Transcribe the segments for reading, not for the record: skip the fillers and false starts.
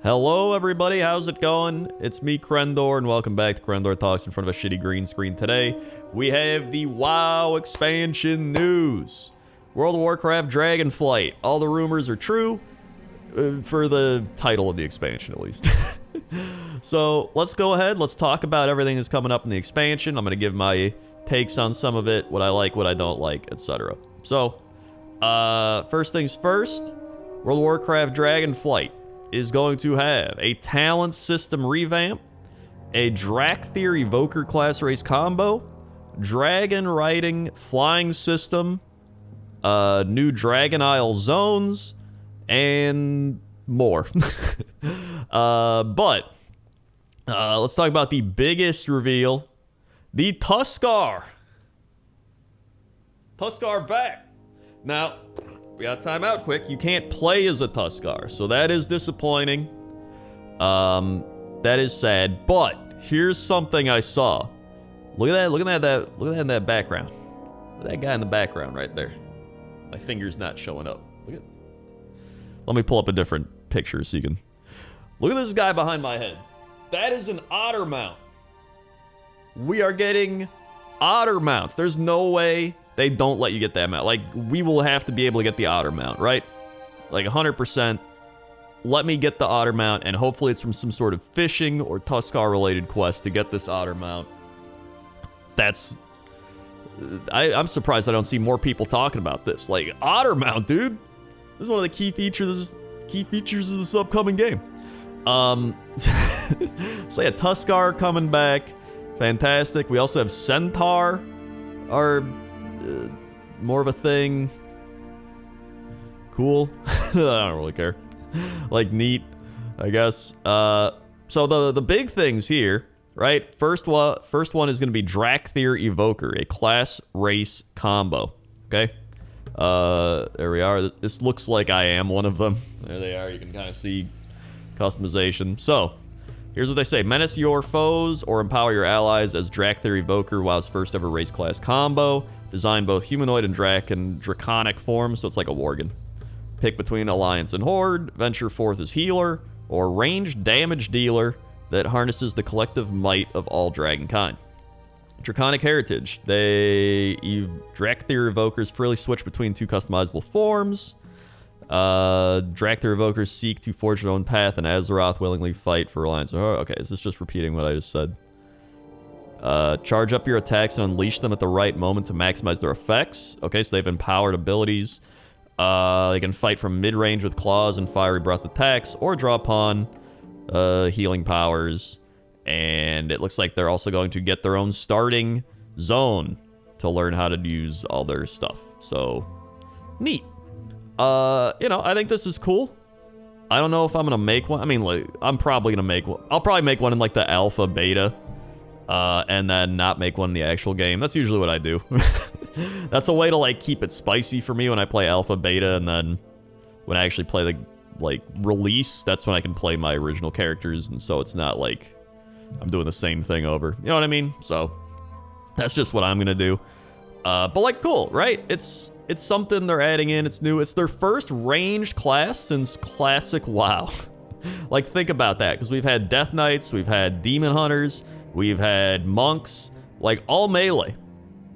Hello everybody, how's it going? It's me, Crendor, and welcome back to Crendor Talks in front of a shitty green screen. Today, we have the WoW expansion news. World of Warcraft DragonFlight. All the rumors are true, for the title of the expansion at least. So, let's go ahead, let's talk about everything that's coming up in the expansion. I'm going to give my takes on some of it, what I like, what I don't like, etc. So, first things first, World of Warcraft DragonFlight is going to have a talent system revamp, a Drakthir Evoker class race combo, dragon riding flying system, new Dragon Isle zones, and more. But let's talk about the biggest reveal, the Tuskar. Tuskar back. Now, we got time out quick. You can't play as a Tuskar, so that is disappointing. That is sad. But here's something I saw. Look at that. Look at that in that background. Look at that guy in the background right there. My finger's not showing up. Look at. Let me pull up a different picture so you can. Look at this guy behind my head. That is an Otter mount. We are getting Otter mounts. There's no way they don't let you get that mount. Like, we will have to be able to get the Otter mount, right? Like, 100%. Let me get the Otter mount, and hopefully it's from some sort of fishing or Tuskar-related quest to get this Otter mount. That's... I'm surprised I don't see more people talking about this. Like, Otter mount, dude! This is one of the key features of this upcoming game. So yeah, Tuskar coming back. Fantastic. We also have Centaur. More of a thing. Cool. I don't really care. Like, neat, I guess. So the big things here, right? First one is going to be Drakthir Evoker, a class race combo. Okay. There we are. This looks like I am one of them. There they are. You can kind of see customization. So, here's what they say. Menace your foes or empower your allies as Drakthir Evoker, WoW's first ever race class combo. Design both humanoid and draconic forms, so it's like a worgen. Pick between Alliance and Horde. Venture forth as healer or ranged damage dealer that harnesses the collective might of all dragonkind. Draconic heritage. Drakthir Evokers freely switch between two customizable forms. Drakthir Evokers seek to forge their own path, and Azeroth willingly fight for Alliance. Oh, okay, this is just repeating what I just said. Charge up your attacks and unleash them at the right moment to maximize their effects. Okay, so they have empowered abilities. They can fight from mid-range with claws and fiery breath attacks, or draw upon healing powers. And it looks like they're also going to get their own starting zone to learn how to use all their stuff. So, neat. You know, I think this is cool. I don't know if I'm gonna make one. I mean, like, I'm probably gonna make one. I'll probably make one in, like, the alpha, beta. And then not make one in the actual game. That's usually what I do. That's a way to, like, keep it spicy for me when I play alpha, beta, and then when I actually play the, like, release, that's when I can play my original characters, and so it's not like I'm doing the same thing over. You know what I mean? So, that's just what I'm gonna do. But, like, cool, right? It's something they're adding in. It's new. It's their first ranged class since Classic WoW. Like, think about that, because we've had Death Knights, we've had Demon Hunters, we've had monks, like, all melee.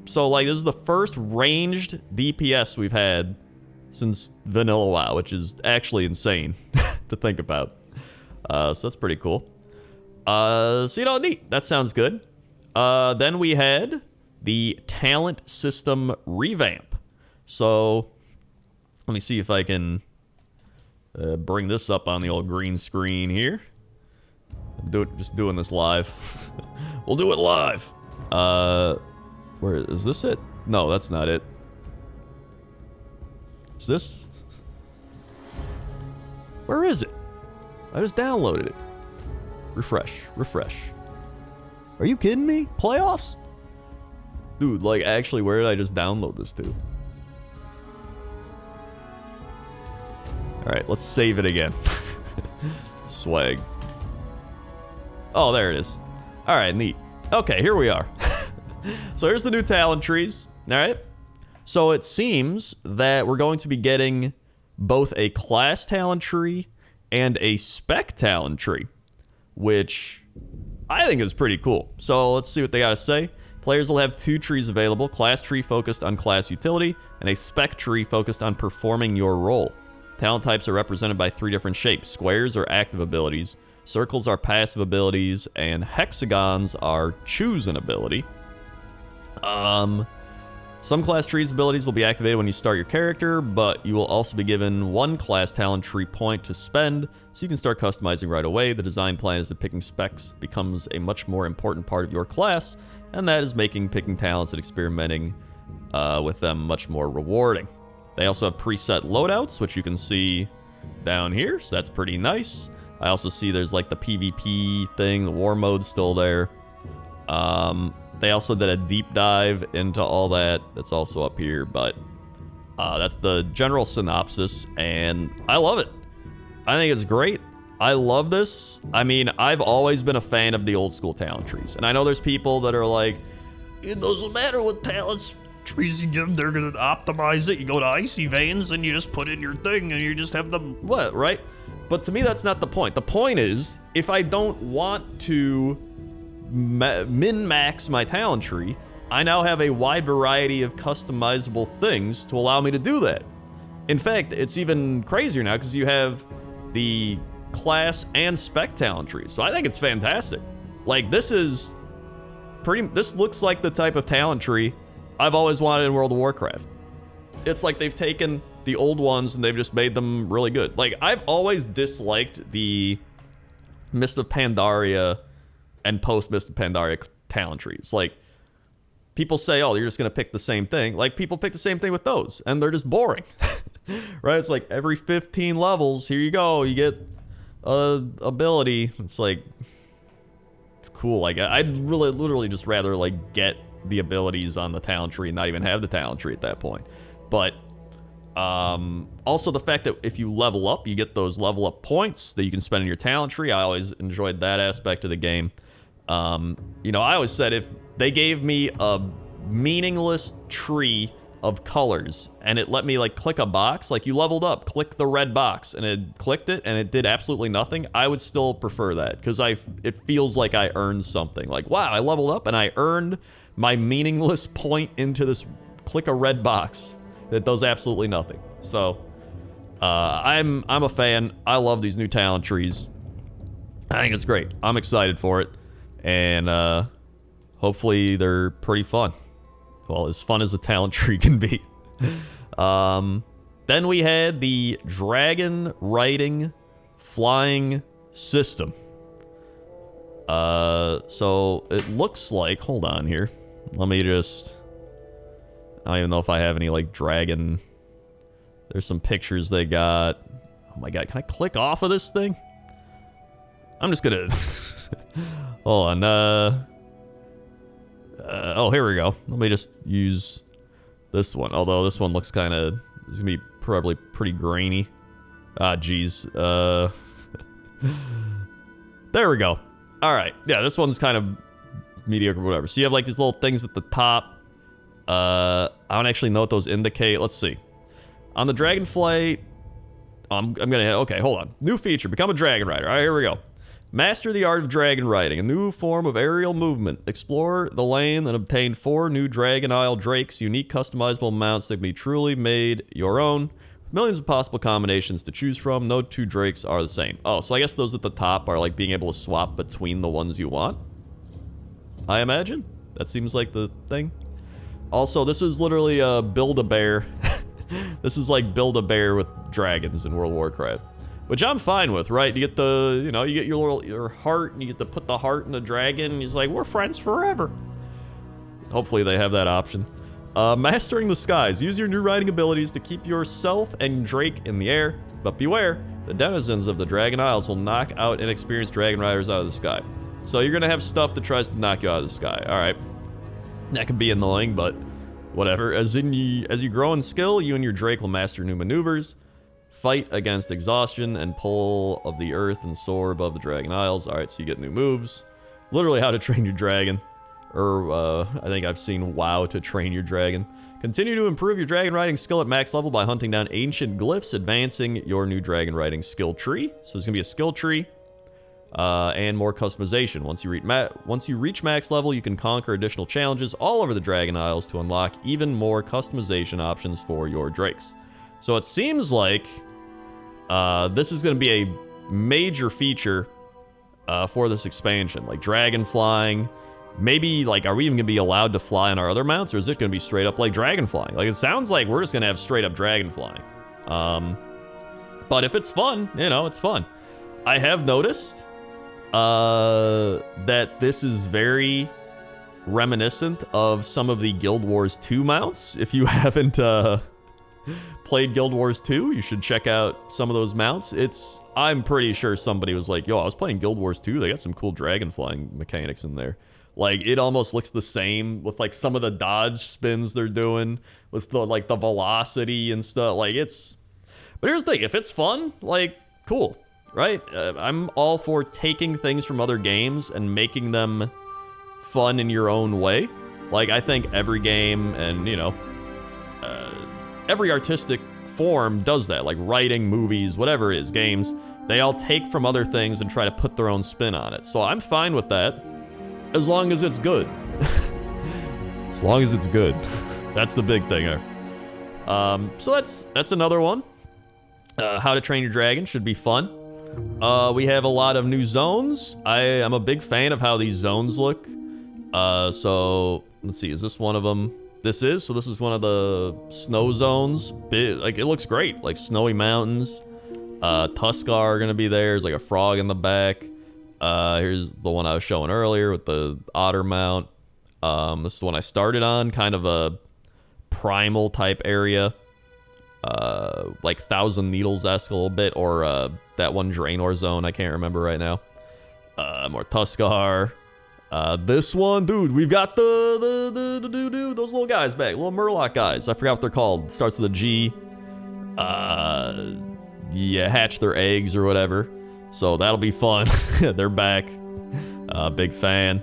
So, like, this is the first ranged DPS we've had since Vanilla WoW, which is actually insane to think about. So that's pretty cool. So, you know, neat. That sounds good. Then we had the talent system revamp. So, let me see if I can bring this up on the old green screen here. Just doing this live. We'll do it live. Where is this it? No, that's not it. Is this? Where is it? I just downloaded it. Refresh. Are you kidding me? Playoffs? Dude, like, actually, where did I just download this to? Alright, let's save it again. Swag. Oh, there it is. Alright, neat. Okay, here we are. So here's the new talent trees. Alright. So it seems that we're going to be getting both a class talent tree and a spec talent tree, which I think is pretty cool. So let's see what they got to say. Players will have 2 trees available, class tree focused on class utility, and a spec tree focused on performing your role. Talent types are represented by 3 different shapes. Squares are active abilities, circles are passive abilities, and hexagons are choose an ability. Some class trees abilities will be activated when you start your character, but you will also be given 1 class talent tree point to spend, so you can start customizing right away. The design plan is that picking specs becomes a much more important part of your class, and that is making picking talents and experimenting with them much more rewarding. They also have preset loadouts, which you can see down here, so that's pretty nice. I also see there's like the PvP thing, the war mode's still there. They also did a deep dive into all that. That's also up here, but that's the general synopsis, and I love it. I think it's great. I love this. I mean, I've always been a fan of the old school talent trees, and I know there's people that are like, it doesn't matter what talents trees you give, they're gonna optimize it. You go to Icy Veins and you just put in your thing and you just have the what, right? But to me, that's not the point. The point is, if I don't want to min-max my talent tree, I now have a wide variety of customizable things to allow me to do that. In fact, it's even crazier now because you have the class and spec talent trees. So I think it's fantastic. Like, this looks like the type of talent tree I've always wanted in World of Warcraft. It's like they've taken the old ones and they've just made them really good. Like, I've always disliked the Mist of Pandaria and post Mist of Pandaria talent trees. Like, people say, oh, you're just gonna pick the same thing. Like, people pick the same thing with those, and they're just boring. Right? It's like every 15 levels, here you go, you get a ability. It's like, it's cool. Like, I'd really literally just rather like get the abilities on the talent tree and not even have the talent tree at that point. But also the fact that if you level up, you get those level up points that you can spend in your talent tree. I always enjoyed that aspect of the game. You know, I always said if they gave me a meaningless tree of colors and it let me like click a box, like you leveled up, click the red box, and it clicked it and it did absolutely nothing, I would still prefer that because it feels like I earned something. Like, wow, I leveled up and I earned my meaningless point into this click a red box that does absolutely nothing. So I'm a fan. I love these new talent trees. I think it's great. I'm excited for it, and hopefully they're pretty fun. Well, as fun as a talent tree can be. Then we had the dragon riding flying system. So it looks like, hold on here. Let me just, I don't even know if I have any like dragon. There's some pictures they got. Oh my god, can I click off of this thing? I'm just gonna, hold on, oh, here we go. Let me just use this one. Although this one looks kind of, it's gonna be probably pretty grainy. Ah, geez. There we go. All right. Yeah, this one's kind of mediocre, whatever. So you have like these little things at the top. I don't actually know what those indicate. Let's see. On the DragonFlight, I'm gonna, okay, hold on. New feature, become a dragon rider. All right, here we go. Master the art of dragon riding, a new form of aerial movement. Explore the lane and obtain 4 new Dragon Isle Drakes, unique customizable mounts that can be truly made your own. With millions of possible combinations to choose from, no 2 Drakes are the same. Oh, so I guess those at the top are like being able to swap between the ones you want, I imagine. That seems like the thing. Also, this is literally a Build-A-Bear. This is like Build-A-Bear with dragons in World of Warcraft. Which I'm fine with, right? You get the, you know, you get your heart, and you get to put the heart in the dragon, and he's like, we're friends forever. Hopefully they have that option. Mastering the skies. Use your new riding abilities to keep yourself and Drake in the air. But beware, the denizens of the Dragon Isles will knock out inexperienced dragon riders out of the sky. So you're gonna have stuff that tries to knock you out of the sky. Alright. That can be annoying, but whatever. As you grow in skill, you and your Drake will master new maneuvers, fight against exhaustion, and pull of the earth and soar above the Dragon Isles. Alright, so you get new moves. Literally how to train your dragon. Or, I think I've seen WoW to train your dragon. Continue to improve your dragon riding skill at max level by hunting down ancient glyphs, advancing your new dragon riding skill tree. So there's gonna be a skill tree, and more customization. Once you reach max level, you can conquer additional challenges all over the Dragon Isles to unlock even more customization options for your drakes. So it seems like this is gonna be a major feature for this expansion, like dragon flying. Maybe, like, are we even gonna be allowed to fly on our other mounts, or is it gonna be straight up like dragon flying? Like, it sounds like we're just gonna have straight up dragon flying. But if it's fun, you know, it's fun. I have noticed that this is very reminiscent of some of the Guild Wars 2 mounts. If you haven't played Guild Wars 2, you should check out some of those mounts. I'm pretty sure somebody was like, yo, I was playing Guild Wars 2, they got some cool dragon flying mechanics in there. Like, it almost looks the same with, like, some of the dodge spins they're doing with the, like, the velocity and stuff. Like, but here's the thing, if it's fun, like, cool, right? I'm all for taking things from other games and making them fun in your own way. Like, I think every game and, you know, every artistic form does that. Like, writing, movies, whatever it is, games, they all take from other things and try to put their own spin on it. So I'm fine with that. As long as it's good. As long as it's good. That's the big thing there. So that's another one. How to Train Your Dragon should be fun. We have a lot of new zones. I am a big fan of how these zones look. So let's see, is this one of them? This is one of the snow zones. Like, it looks great. Like, snowy mountains. Tuscar are gonna be there. There's like a frog in the back. Here's the one I was showing earlier with the Otter mount. This is the one I started on, kind of a primal type area. Like Thousand Needles-esque a little bit, or that one Draenor zone, I can't remember right now. More Tuskar. This one, dude, we've got those little guys back, little Murloc guys. I forgot what they're called. Starts with a G. Yeah, hatch their eggs or whatever. So that'll be fun. They're back. Big fan.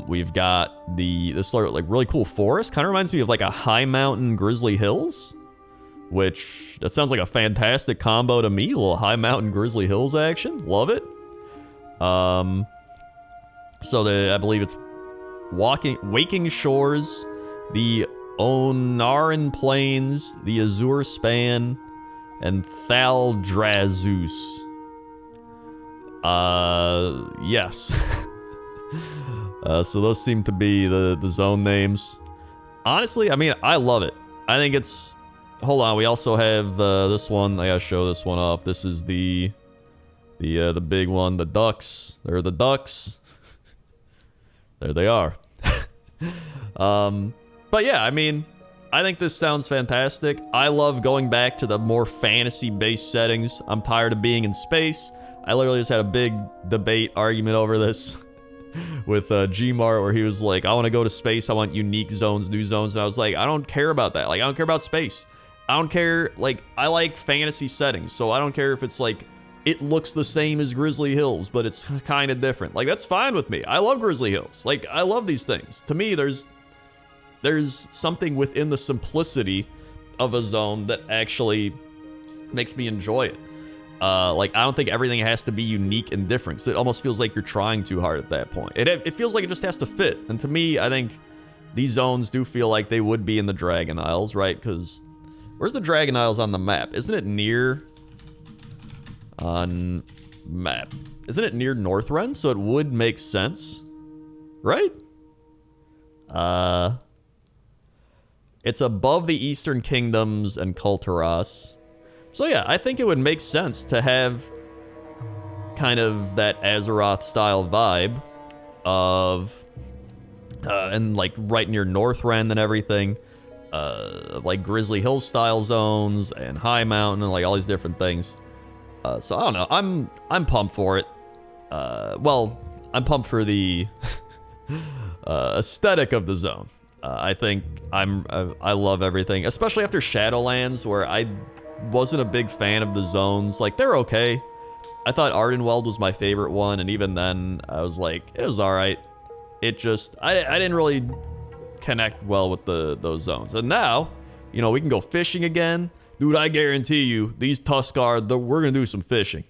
We've got this sort of like really cool forest. Kind of reminds me of like a High Mountain Grizzly Hills, which that sounds like a fantastic combo to me. A little High Mountain Grizzly Hills action. Love it. So I believe it's Waking Shores, the Onaran Plains, the Azure Span, and Thaldrazus. Yes. So those seem to be the zone names. Honestly, I mean, I love it. I think it's... Hold on, we also have this one. I gotta show this one off. This is the big one, the ducks. They're the ducks. There they are. But yeah, I mean, I think this sounds fantastic. I love going back to the more fantasy-based settings. I'm tired of being in space. I literally just had a big debate argument over this with Gmart, where he was like, I want to go to space. I want unique zones, new zones. And I was like, I don't care about that. Like, I don't care about space. I don't care. Like, I like fantasy settings. So I don't care if it's like, it looks the same as Grizzly Hills, but it's kind of different. Like, that's fine with me. I love Grizzly Hills. Like, I love these things. To me, there's something within the simplicity of a zone that actually makes me enjoy it. Like, I don't think everything has to be unique and different, so it almost feels like you're trying too hard at that point. It feels like it just has to fit, and to me, I think these zones do feel like they would be in the Dragon Isles, right? Because where's the Dragon Isles on the map? Isn't it near... on map. Isn't it near Northrend? So it would make sense, right? It's above the Eastern Kingdoms and Kulturas. So yeah, I think it would make sense to have kind of that Azeroth style vibe of and like right near Northrend and everything, like Grizzly Hill style zones and High Mountain and like all these different things. So I don't know, I'm pumped for it. Well, I'm pumped for the aesthetic of the zone. I think I love everything, especially after Shadowlands, where I wasn't a big fan of the zones. Like, they're okay. I thought Ardenweld was my favorite one, and even then, I was like, it was alright. it just, I didn't really connect well with those zones. And now, you know, we can go fishing again. Dude, I guarantee you, these Tuskar, we're going to do some fishing.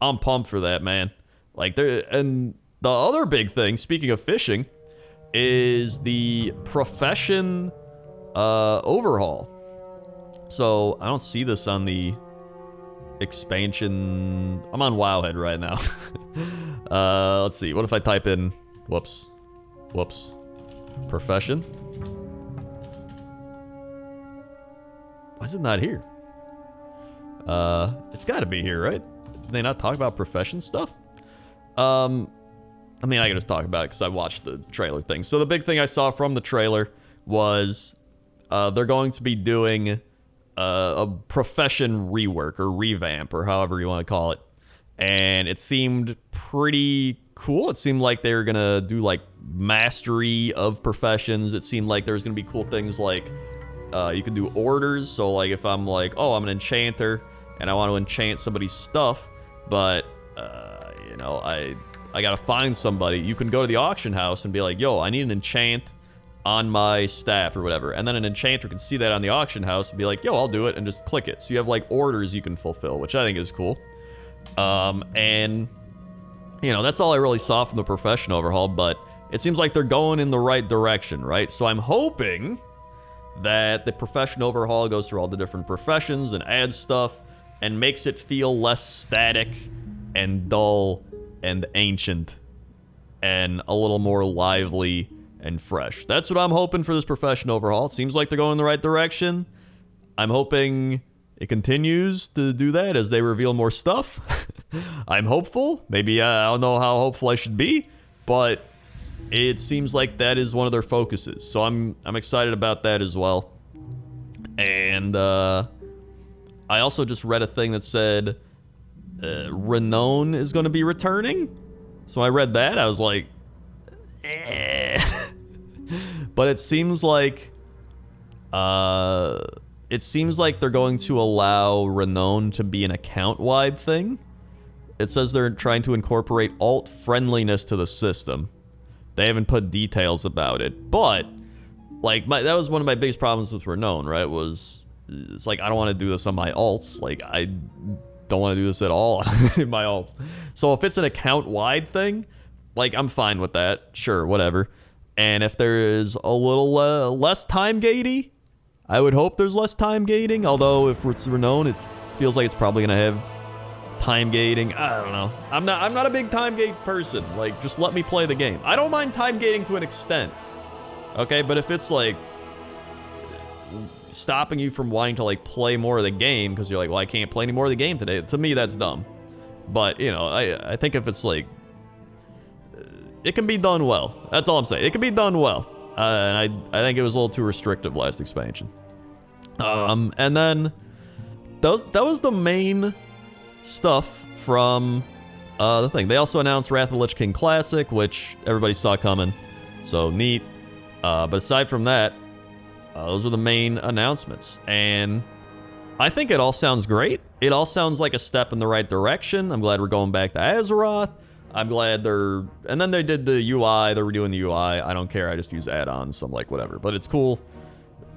I'm pumped for that, man. Like, and the other big thing, speaking of fishing, is the profession overhaul. So, I don't see this on the expansion. I'm on Wowhead right now. Let's see. What if I type in, whoops, profession? Why is it not here? It's got to be here, right? Did they not talk about profession stuff? I mean, I can just talk about it because I watched the trailer thing. So the big thing I saw from the trailer was they're going to be doing a profession rework or revamp or however you want to call it. And it seemed pretty cool. It seemed like they were going to do like mastery of professions. It seemed like there's going to be cool things like you can do orders. So like if I'm like, oh, I'm an enchanter and I want to enchant somebody's stuff, but you know, I gotta find somebody. You can go to the auction house and be like, yo, I need an enchant on my staff or whatever. And then an enchanter can see that on the auction house and be like, yo, I'll do it, and just click it. So you have like orders you can fulfill, which I think is cool. And you know, that's all I really saw from the profession overhaul, but it seems like they're going in the right direction, right? So I'm hoping that the profession overhaul goes through all the different professions and adds stuff and makes it feel less static and dull and ancient and a little more lively and fresh. That's what I'm hoping for this profession overhaul. It seems like they're going in the right direction. I'm hoping it continues to do that as they reveal more stuff. I'm hopeful. Maybe I don't know how hopeful I should be, but it seems like that is one of their focuses. So I'm excited about that as well. And I also just read a thing that said Renown is going to be returning. So I read that. I was like, eh. But it seems like they're going to allow Renown to be an account-wide thing. It says they're trying to incorporate alt friendliness to the system. They haven't put details about it, but like that was one of my biggest problems with Renown, right? It's like I don't want to do this on my alts. Like I don't want to do this at all in my alts. So if it's an account-wide thing, like I'm fine with that. Sure, whatever. And if there is a little less time gatey, I would hope there's less time gating. Although if it's Renown, it feels like it's probably gonna have time gating. I don't know. I'm not a big time gate person. Like just let me play the game. I don't mind time gating to an extent. Okay, but if it's like stopping you from wanting to like play more of the game because you're like, well, I can't play any more of the game today. To me, that's dumb. But you know, I think if it's like, it can be done well. That's all I'm saying. It can be done well. And I think it was a little too restrictive last expansion. And then that was the main stuff from the thing. They also announced Wrath of the Lich King Classic, which everybody saw coming. So neat. But aside from that, those were the main announcements. And I think it all sounds great. It all sounds like a step in the right direction. I'm glad we're going back to Azeroth. I'm glad and then they did the UI. They were doing the UI. I don't care. I just use add-ons. So I'm like, whatever. But it's cool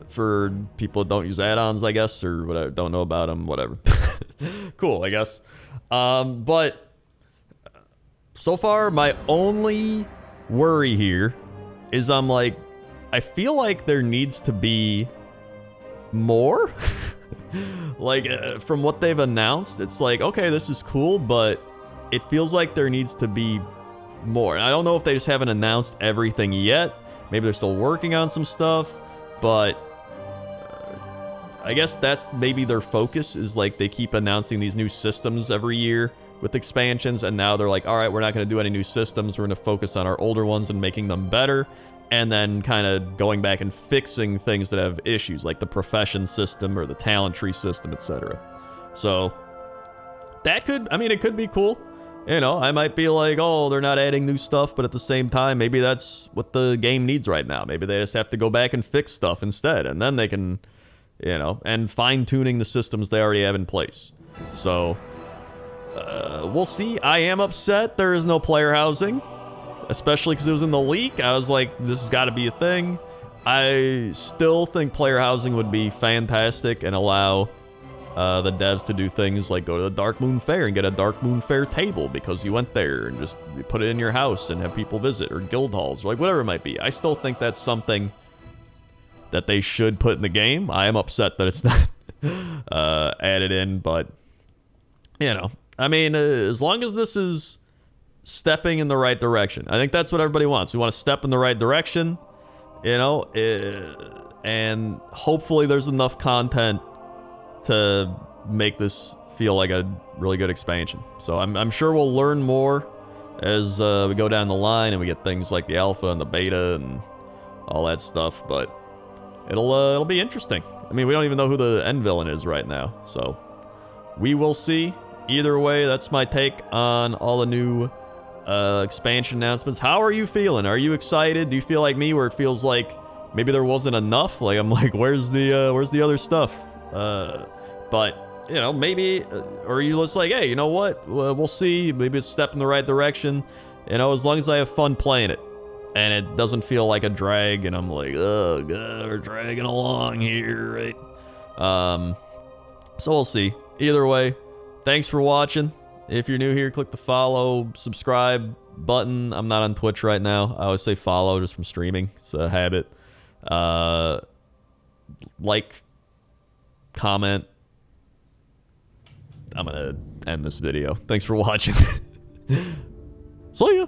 for people that don't use add-ons, I guess, or whatever, don't know about them, whatever. Cool, I guess. But so far, my only worry here is I'm like, I feel like there needs to be more. Like, from what they've announced, it's like, okay, this is cool, but it feels like there needs to be more. And I don't know if they just haven't announced everything yet. Maybe they're still working on some stuff, but I guess that's maybe their focus is like they keep announcing these new systems every year with expansions, and now they're like, all right, we're not going to do any new systems. We're going to focus on our older ones and making them better, and then kind of going back and fixing things that have issues, like the profession system or the talent tree system, etc. So that it could be cool. You know, I might be like, oh, they're not adding new stuff, but at the same time, maybe that's what the game needs right now. Maybe they just have to go back and fix stuff instead, and then they can, you know, and fine-tuning the systems they already have in place. So, we'll see. I am upset there is no player housing. especially because it was in the leak. I was like, this has got to be a thing. I still think player housing would be fantastic and allow the devs to do things like go to the Dark Moon Fair and get a Dark Moon Fair table because you went there, and just put it in your house and have people visit, or guild halls, or like whatever it might be. I still think that's something that they should put in the game. I am upset that it's not added in, but you know, I mean, as long as this is stepping in the right direction, I think that's what everybody wants. We want to step in the right direction, you know, and hopefully there's enough content to make this feel like a really good expansion. So I'm sure we'll learn more as we go down the line and we get things like the alpha and the beta and all that stuff, but it'll be interesting. I mean, we don't even know who the end villain is right now, so we will see. Either way, that's my take on all the new expansion announcements. How are you feeling? Are you excited? Do you feel like me, where it feels like maybe there wasn't enough? Like, I'm like, where's the other stuff? But you know, maybe, or are you just like, hey, you know what? We'll see. Maybe it's a step in the right direction. You know, as long as I have fun playing it, and it doesn't feel like a drag, and I'm like, oh god, we're dragging along here, right? So we'll see. Either way, thanks for watching. If you're new here, click the follow, subscribe button. I'm not on Twitch right now. I always say follow just from streaming. It's a habit. Like, comment. I'm gonna end this video. Thanks for watching. See ya.